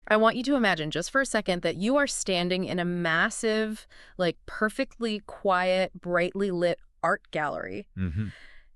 I want you to imagine just for a second that you are standing in a massive, like perfectly quiet, brightly lit art gallery. Hmm.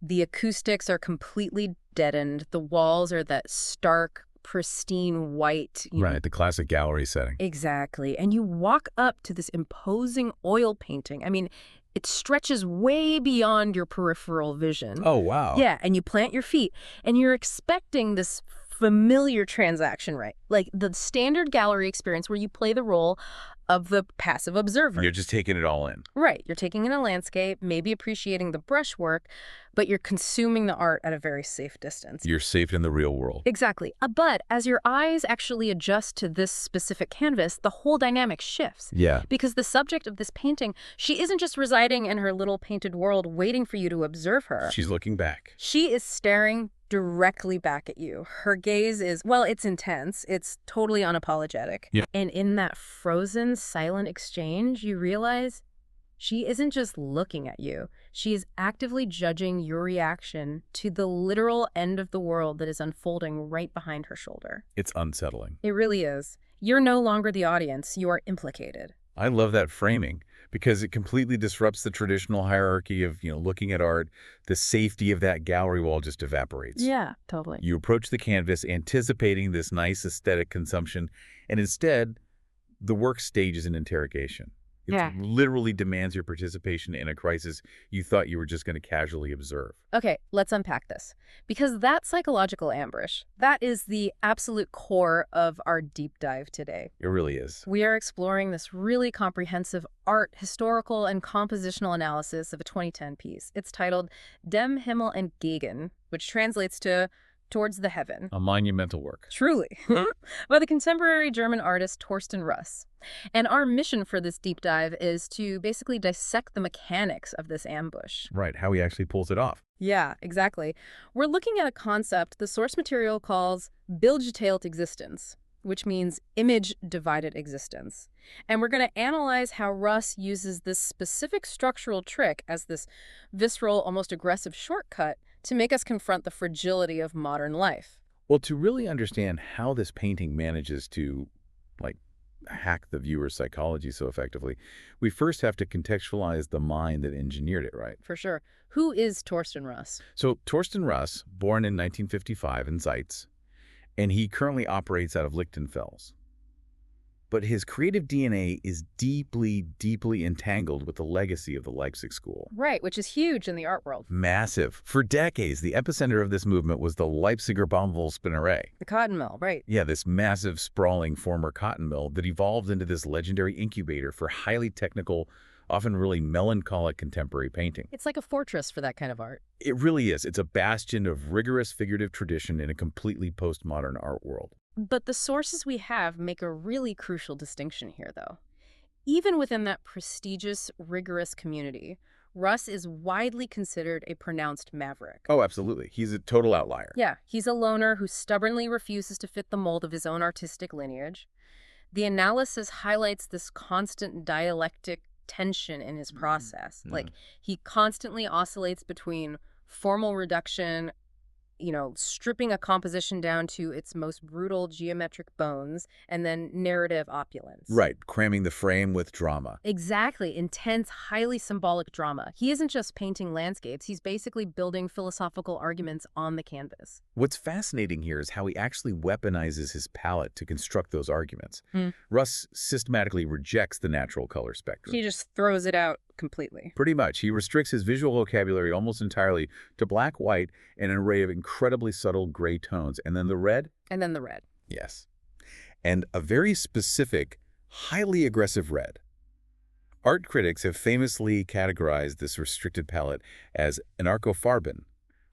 The acoustics are completely deadened. The walls are that stark, pristine white. Right, the classic gallery setting. Exactly. And you walk up to this imposing oil painting. I mean, it stretches way beyond your peripheral vision. Oh, wow. Yeah, and you plant your feet, and you're expecting this familiar transaction, right? Like the standard gallery experience where you play the role of the passive observer. You're just taking it all in. Right. You're taking in a landscape, maybe appreciating the brushwork, but you're consuming the art at a very safe distance. You're safe in the real world. Exactly. But as your eyes actually adjust to this specific canvas, the whole dynamic shifts. Yeah. Because the subject of this painting, she isn't just residing in her little painted world waiting for you to observe her. She's looking back. She is staring directly back at you. Her gaze is, well, it's intense. It's totally unapologetic. Yeah. And in that frozen, silent exchange, you realize she isn't just looking at you. She is actively judging your reaction to the literal end of the world that is unfolding right behind her shoulder. It's unsettling. It really is. You're no longer the audience. You are implicated. I love that framing because it completely disrupts the traditional hierarchy of, looking at art. The safety of that gallery wall just evaporates. Yeah, totally. You approach the canvas anticipating this nice aesthetic consumption, and instead, the work stages an interrogation. It literally demands your participation in a crisis you thought you were just going to casually observe. Okay, let's unpack this. Because that psychological ambush, that is the absolute core of our deep dive today. It really is. We are exploring this really comprehensive art, historical, and compositional analysis of a 2010 piece. It's titled Dem Himmel entgegen, which translates to Towards the Heaven. A monumental work. Truly. By the contemporary German artist Torsten Russ. And our mission for this deep dive is to basically dissect the mechanics of this ambush. Right, how he actually pulls it off. Yeah, exactly. We're looking at a concept the source material calls bildgeteilt existence, which means image-divided existence. And we're going to analyze how Russ uses this specific structural trick as this visceral, almost aggressive shortcut to make us confront the fragility of modern life. Well, to really understand how this painting manages to, hack the viewer's psychology so effectively, we first have to contextualize the mind that engineered it, right? For sure. Who is Torsten Russ? So Torsten Russ, born in 1955 in Zeitz, and he currently operates out of Lichtenfels. But his creative DNA is deeply, deeply entangled with the legacy of the Leipzig School. Right, which is huge in the art world. Massive. For decades, the epicenter of this movement was the Leipziger Baumwollspinnerei. The cotton mill, right. Yeah, this massive, sprawling former cotton mill that evolved into this legendary incubator for highly technical, often really melancholic contemporary painting. It's like a fortress for that kind of art. It really is. It's a bastion of rigorous figurative tradition in a completely postmodern art world. But the sources we have make a really crucial distinction here, though. Even within that prestigious, rigorous community, Russ is widely considered a pronounced maverick. Oh, absolutely. He's a total outlier. Yeah, he's a loner who stubbornly refuses to fit the mold of his own artistic lineage. The analysis highlights this constant dialectic tension in his process. Mm-hmm. Like, he constantly oscillates between formal reduction, stripping a composition down to its most brutal geometric bones, and then narrative opulence. Right, cramming the frame with drama. Exactly, intense, highly symbolic drama. He isn't just painting landscapes, he's basically building philosophical arguments on the canvas. What's fascinating here is how he actually weaponizes his palette to construct those arguments. Hmm. Russ systematically rejects the natural color spectrum. He just throws it out completely. Pretty much. He restricts his visual vocabulary almost entirely to black, white, and an array of incredibly subtle gray tones. And then the red? And then the red. Yes. And a very specific, highly aggressive red. Art critics have famously categorized this restricted palette as anarcho-farben,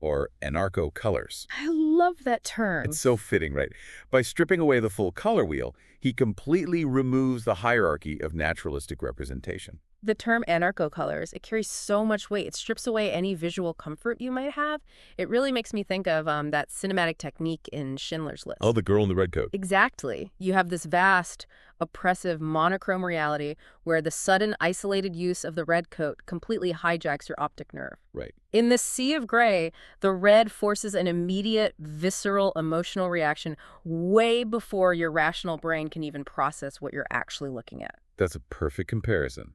or anarcho-colors. I love that term. It's so fitting, right? By stripping away the full color wheel, he completely removes the hierarchy of naturalistic representation. The term anarcho-colors, it carries so much weight. It strips away any visual comfort you might have. It really makes me think of that cinematic technique in Schindler's Oh, List. the girl in the red coat. Exactly. You have this vast, oppressive, monochrome reality where the sudden, isolated use of the red coat completely hijacks your optic nerve. Right. In this sea of gray, the red forces an immediate, visceral, emotional reaction way before your rational brain can even process what you're actually looking at. That's a perfect comparison.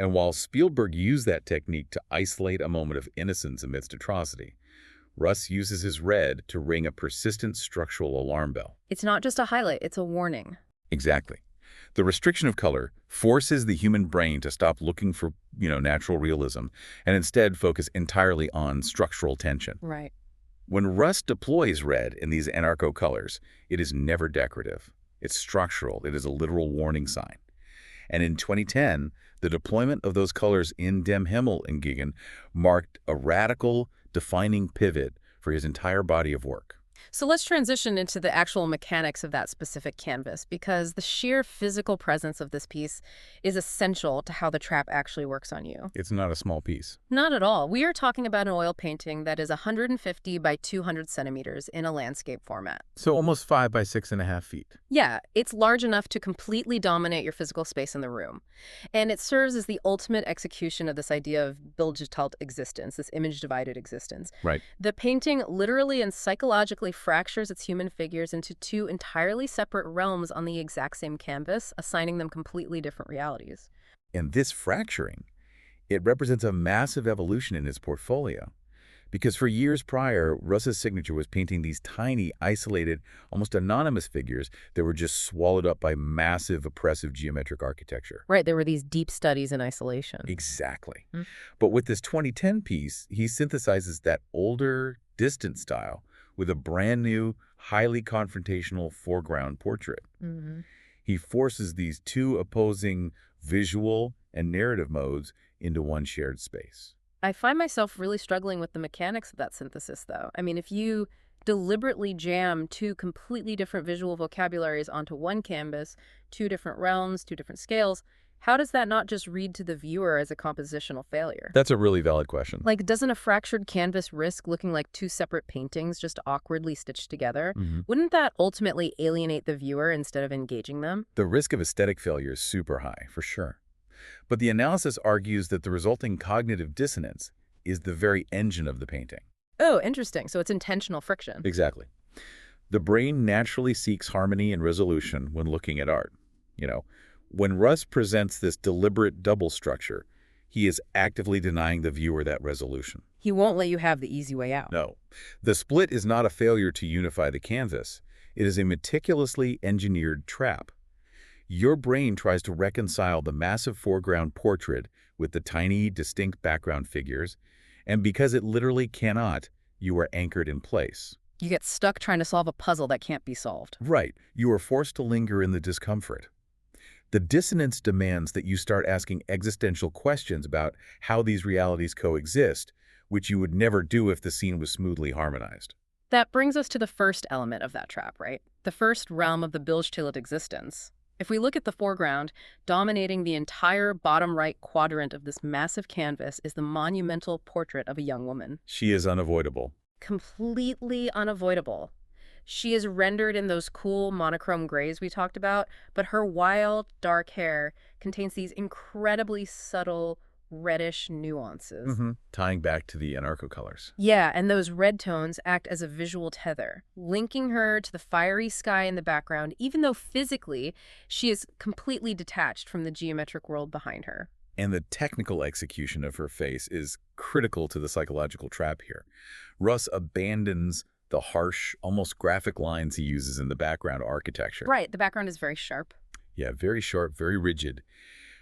And while Spielberg used that technique to isolate a moment of innocence amidst atrocity, Russ uses his red to ring a persistent structural alarm bell. It's not just a highlight, it's a warning. Exactly. The restriction of color forces the human brain to stop looking for, natural realism and instead focus entirely on structural tension. Right. When Russ deploys red in these anarcho colors, it is never decorative. It's structural. It is a literal warning sign. And in 2010, the deployment of those colors in Dem Himmel entgegen marked a radical, defining pivot for his entire body of work. So let's transition into the actual mechanics of that specific canvas, because the sheer physical presence of this piece is essential to how the trap actually works on you. It's not a small piece. Not at all. We are talking about an oil painting that is 150 by 200 centimeters in a landscape format. So almost 5 by 6.5 feet. Yeah, it's large enough to completely dominate your physical space in the room. And it serves as the ultimate execution of this idea of bildgeteilt existence, this image-divided existence. Right. The painting literally and psychologically fractures its human figures into two entirely separate realms on the exact same canvas, assigning them completely different realities. And this fracturing, it represents a massive evolution in his portfolio. Because for years prior, Russ's signature was painting these tiny, isolated, almost anonymous figures that were just swallowed up by massive, oppressive geometric architecture. Right, there were these deep studies in isolation. Exactly. Hmm. But with this 2010 piece, he synthesizes that older, distant style with a brand new, highly confrontational foreground portrait. Mm-hmm. He forces these two opposing visual and narrative modes into one shared space. I find myself really struggling with the mechanics of that synthesis, though. I mean, if you deliberately jam two completely different visual vocabularies onto one canvas, two different realms, two different scales, how does that not just read to the viewer as a compositional failure? That's a really valid question. Like, doesn't a fractured canvas risk looking like two separate paintings just awkwardly stitched together? Wouldn't that ultimately alienate the viewer instead of engaging them? The risk of aesthetic failure is super high, for sure. But the analysis argues that the resulting cognitive dissonance is the very engine of the painting. Oh, interesting. So it's intentional friction. Exactly. The brain naturally seeks harmony and resolution when looking at art. When Russ presents this deliberate double structure, he is actively denying the viewer that resolution. He won't let you have the easy way out. No. The split is not a failure to unify the canvas. It is a meticulously engineered trap. Your brain tries to reconcile the massive foreground portrait with the tiny, distinct background figures, and because it literally cannot, you are anchored in place. You get stuck trying to solve a puzzle that can't be solved. Right. You are forced to linger in the discomfort. The dissonance demands that you start asking existential questions about how these realities coexist, which you would never do if the scene was smoothly harmonized. That brings us to the first element of that trap, right? The first realm of the bildgeteilt existence. If we look at the foreground, dominating the entire bottom right quadrant of this massive canvas is the monumental portrait of a young woman. She is unavoidable. Completely unavoidable. She is rendered in those cool monochrome grays we talked about, but her wild, dark hair contains these incredibly subtle, reddish nuances. Tying back to the anarcho colors. Yeah, and those red tones act as a visual tether, linking her to the fiery sky in the background, even though physically she is completely detached from the geometric world behind her. And the technical execution of her face is critical to the psychological trap here. Russ abandons the harsh, almost graphic lines he uses in the background architecture. Right, the background is very sharp. Yeah, very sharp, very rigid.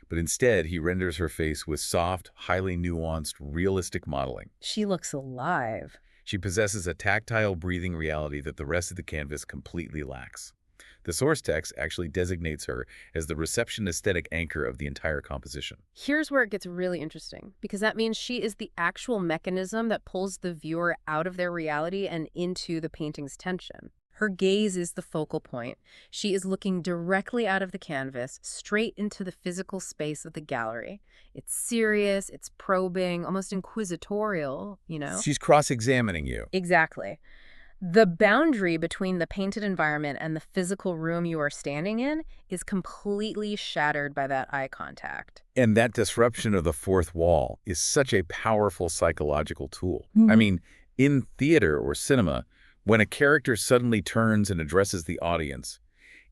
But instead, he renders her face with soft, highly nuanced, realistic modeling. She looks alive. She possesses a tactile, breathing reality that the rest of the canvas completely lacks. The source text actually designates her as the reception aesthetic anchor of the entire composition. Here's where it gets really interesting, because that means she is the actual mechanism that pulls the viewer out of their reality and into the painting's tension. Her gaze is the focal point. She is looking directly out of the canvas, straight into the physical space of the gallery. It's serious, it's probing, almost inquisitorial, you know? She's cross-examining you. Exactly. The boundary between the painted environment and the physical room you are standing in is completely shattered by that eye contact. And that disruption of the fourth wall is such a powerful psychological tool. I mean, in theater or cinema, when a character suddenly turns and addresses the audience,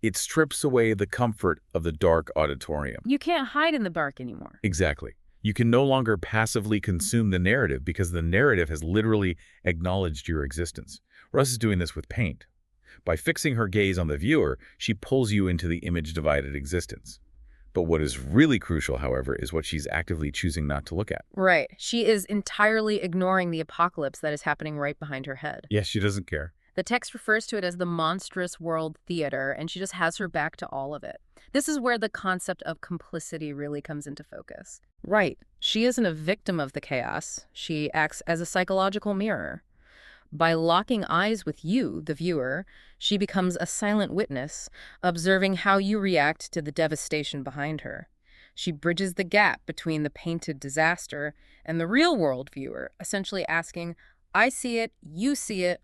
it strips away the comfort of the dark auditorium. You can't hide in the dark anymore. Exactly. You can no longer passively consume the narrative because the narrative has literally acknowledged your existence. Russ is doing this with paint. By fixing her gaze on the viewer, she pulls you into the image-divided existence. But what is really crucial, however, is what she's actively choosing not to look at. Right. She is entirely ignoring the apocalypse that is happening right behind her head. Yes, she doesn't care. The text refers to it as the monstrous world theater, and she just has her back to all of it. This is where the concept of complicity really comes into focus. Right. She isn't a victim of the chaos. She acts as a psychological mirror. By locking eyes with you, the viewer, she becomes a silent witness, observing how you react to the devastation behind her. She bridges the gap between the painted disaster and the real-world viewer, essentially asking, I see it, you see it,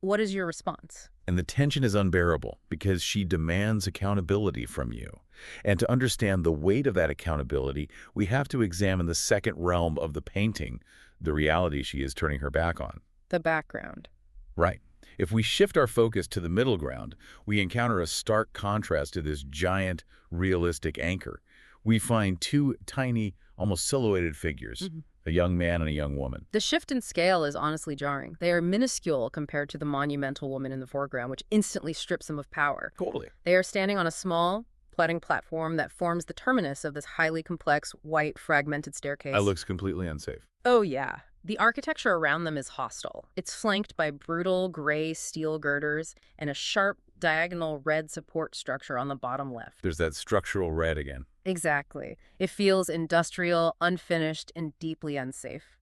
what is your response? And the tension is unbearable because she demands accountability from you. And to understand the weight of that accountability, we have to examine the second realm of the painting, the reality she is turning her back on. The background. Right. If we shift our focus to the middle ground, we encounter a stark contrast to this giant, realistic anchor. We find two tiny, almost silhouetted figures, a young man and a young woman. The shift in scale is honestly jarring. They are minuscule compared to the monumental woman in the foreground, which instantly strips them of power. Totally. They are standing on a small, pleading platform that forms the terminus of this highly complex, white, fragmented staircase. That looks completely unsafe. Oh, yeah. The architecture around them is hostile. It's flanked by brutal gray steel girders and a sharp, diagonal red support structure on the bottom left. There's that structural red again. Exactly. It feels industrial, unfinished, and deeply unsafe.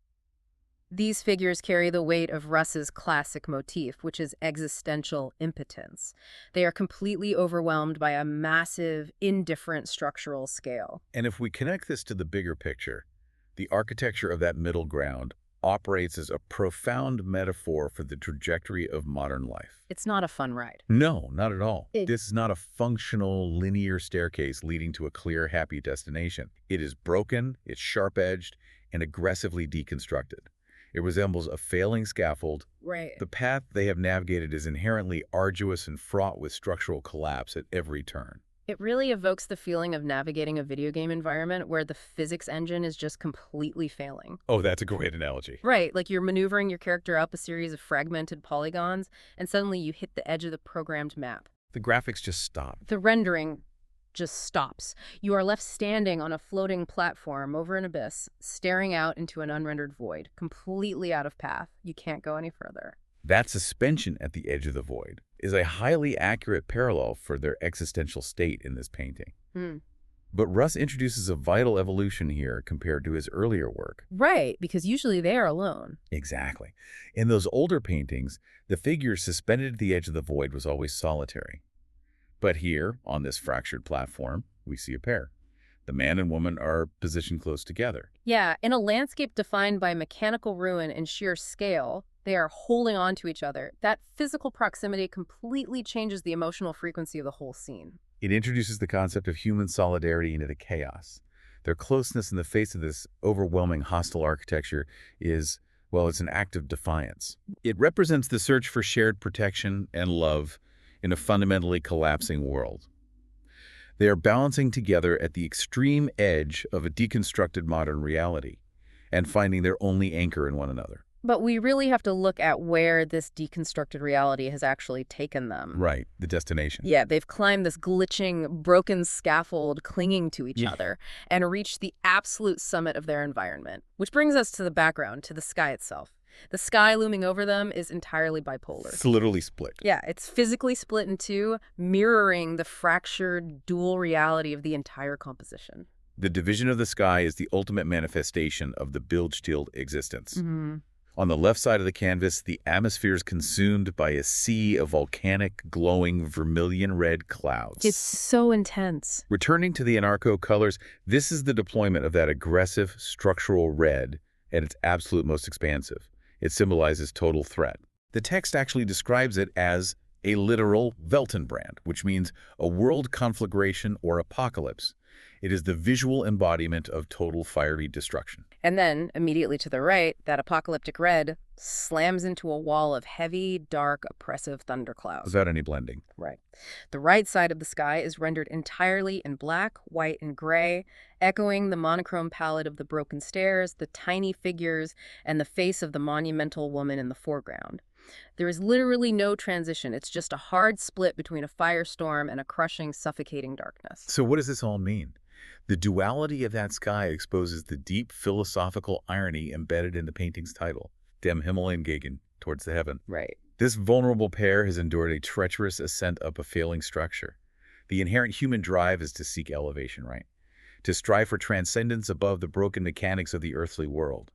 These figures carry the weight of Russ's classic motif, which is existential impotence. They are completely overwhelmed by a massive, indifferent structural scale. And if we connect this to the bigger picture, the architecture of that middle ground operates as a profound metaphor for the trajectory of modern life. It's not a fun ride. No, not at all. This is not a functional, linear staircase leading to a clear, happy destination. It is broken, it's sharp-edged, and aggressively deconstructed. It resembles a failing scaffold. Right. The path they have navigated is inherently arduous and fraught with structural collapse at every turn. It really evokes the feeling of navigating a video game environment where the physics engine is just completely failing. Oh, that's a great analogy. Right, like you're maneuvering your character up a series of fragmented polygons, and suddenly you hit the edge of the programmed map. The graphics just stop. The rendering just stops. You are left standing on a floating platform over an abyss, staring out into an unrendered void, completely out of path. You can't go any further. That suspension at the edge of the void is a highly accurate parallel for their existential state in this painting. But Russ introduces a vital evolution here compared to his earlier work. Right, because usually they are alone. Exactly. In those older paintings, the figure suspended at the edge of the void was always solitary. But here, on this fractured platform, we see a pair. The man and woman are positioned close together. Yeah, in a landscape defined by mechanical ruin and sheer scale, they are holding on to each other. That physical proximity completely changes the emotional frequency of the whole scene. It introduces the concept of human solidarity into the chaos. Their closeness in the face of this overwhelming hostile architecture is, well, it's an act of defiance. It represents the search for shared protection and love in a fundamentally collapsing world. They are balancing together at the extreme edge of a deconstructed modern reality and finding their only anchor in one another. But we really have to look at where this deconstructed reality has actually taken them. Right, the destination. Yeah, they've climbed this glitching, broken scaffold clinging to each other and reached the absolute summit of their environment. Which brings us to the background, to the sky itself. The sky looming over them is entirely bipolar. It's literally split. Yeah, it's physically split in two, mirroring the fractured dual reality of the entire composition. The division of the sky is the ultimate manifestation of the bilge-tilt existence. On the left side of the canvas, the atmosphere is consumed by a sea of volcanic, glowing, vermilion-red clouds. It's so intense. Returning to the anarcho colors, this is the deployment of that aggressive, structural red at its absolute most expansive. It symbolizes total threat. The text actually describes it as a literal Weltenbrand, which means a world conflagration or apocalypse. It is the visual embodiment of total fiery destruction. And then, immediately to the right, that apocalyptic red slams into a wall of heavy, dark, oppressive thunderclouds. Without any blending. Right. The right side of the sky is rendered entirely in black, white, and gray, echoing the monochrome palette of the broken stairs, the tiny figures, and the face of the monumental woman in the foreground. There is literally no transition. It's just a hard split between a firestorm and a crushing, suffocating darkness. So what does this all mean? The duality of that sky exposes the deep philosophical irony embedded in the painting's title, Dem Himmel entgegen, towards the heaven. Right. This vulnerable pair has endured a treacherous ascent up a failing structure. The inherent human drive is to seek elevation, right? To strive for transcendence above the broken mechanics of the earthly world.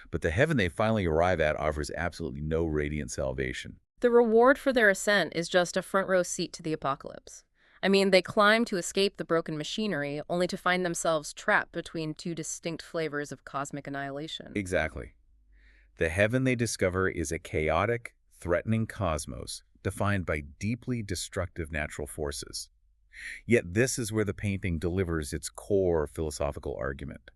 But the heaven they finally arrive at offers absolutely no radiant salvation. The reward for their ascent is just a front-row seat to the apocalypse. I mean, they climb to escape the broken machinery, only to find themselves trapped between two distinct flavors of cosmic annihilation. Exactly. The heaven they discover is a chaotic, threatening cosmos defined by deeply destructive natural forces. Yet this is where the painting delivers its core philosophical argument.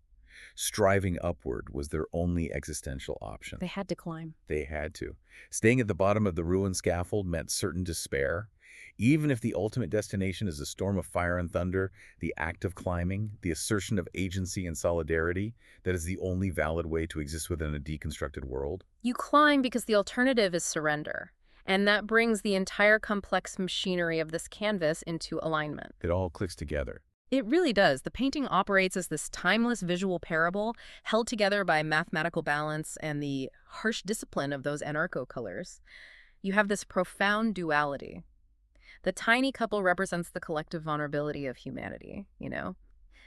Striving upward was their only existential option. They had to climb. They had to. Staying at the bottom of the ruined scaffold meant certain despair. Even if the ultimate destination is a storm of fire and thunder, the act of climbing, the assertion of agency and solidarity, that is the only valid way to exist within a deconstructed world. You climb because the alternative is surrender. And that brings the entire complex machinery of this canvas into alignment. It all clicks together. It really does. The painting operates as this timeless visual parable held together by mathematical balance and the harsh discipline of those anarcho colors. You have this profound duality. The tiny couple represents the collective vulnerability of humanity,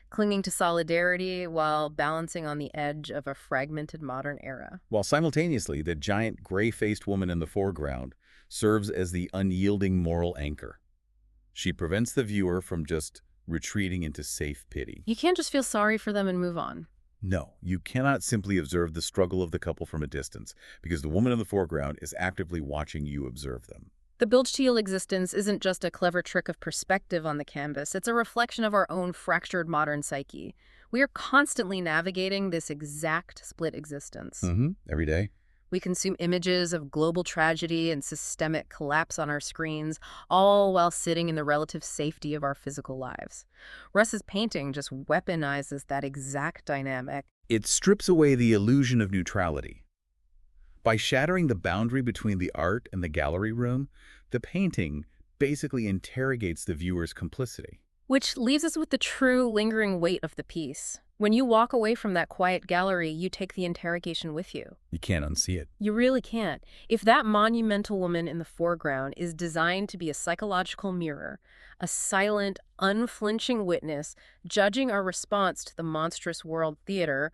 clinging to solidarity while balancing on the edge of a fragmented modern era. While simultaneously, the giant gray-faced woman in the foreground serves as the unyielding moral anchor. She prevents the viewer from just retreating into safe pity. You can't just feel sorry for them and move on. No, you cannot simply observe the struggle of the couple from a distance, because the woman in the foreground is actively watching you observe them. The bilge-teal existence isn't just a clever trick of perspective on the canvas. It's a reflection of our own fractured modern psyche. We are constantly navigating this exact split existence. Every day. We consume images of global tragedy and systemic collapse on our screens, all while sitting in the relative safety of our physical lives. Russ's painting just weaponizes that exact dynamic. It strips away the illusion of neutrality. By shattering the boundary between the art and the gallery room, the painting basically interrogates the viewer's complicity. Which leaves us with the true, lingering weight of the piece. When you walk away from that quiet gallery, you take the interrogation with you. You can't unsee it. You really can't. If that monumental woman in the foreground is designed to be a psychological mirror, a silent, unflinching witness judging our response to the monstrous world theater,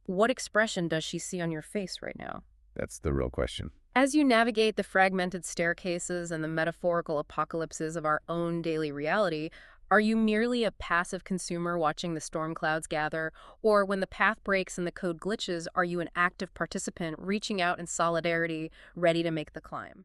what expression does she see on your face right now? That's the real question. As you navigate the fragmented staircases and the metaphorical apocalypses of our own daily reality, are you merely a passive consumer watching the storm clouds gather? Or when the path breaks and the code glitches, are you an active participant reaching out in solidarity, ready to make the climb?